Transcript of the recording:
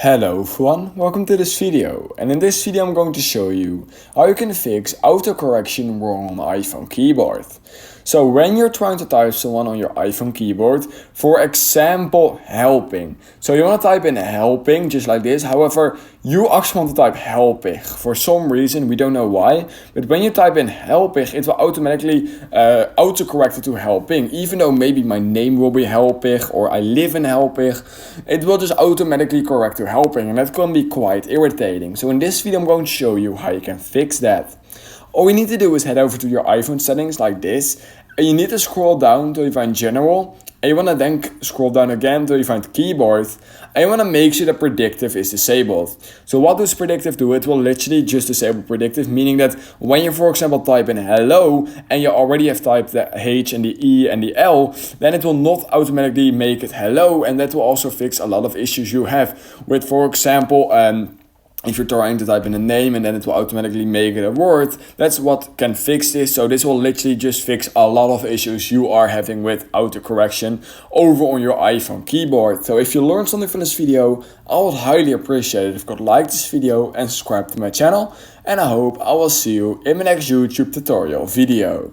Hello everyone, welcome to this video, and in this video I'm going to show you how you can fix autocorrection wrong on the iPhone keyboard. So when you're trying to type someone on your iPhone keyboard, for example helping, so you want to type in helping just like this, however you actually want to type helpig. For some reason, we don't know why, but when you type in helpig it will automatically autocorrect it to helping, even though maybe my name will be helpig or I live in helpig, it will just automatically correct to helping, and that can be quite irritating. So in this video I'm going to show you how you can fix that. All you need to do is head over to your iPhone settings like this, and you need to scroll down till you find general, and you want to then scroll down again till you find keyboard, and you want to make sure that predictive is disabled. So what does predictive do? It will literally just disable predictive, meaning that when you, for example, type in hello and you already have typed the H and the E and the L, then it will not automatically make it hello, and that will also fix a lot of issues you have with, for example, if you're trying to type in a name and then it will automatically make it a word. That's what can fix this. So this will literally just fix a lot of issues you are having with autocorrection over on your iPhone keyboard. So if you learned something from this video, I would highly appreciate it if you could like this video and subscribe to my channel. And I hope I will see you in my next YouTube tutorial video.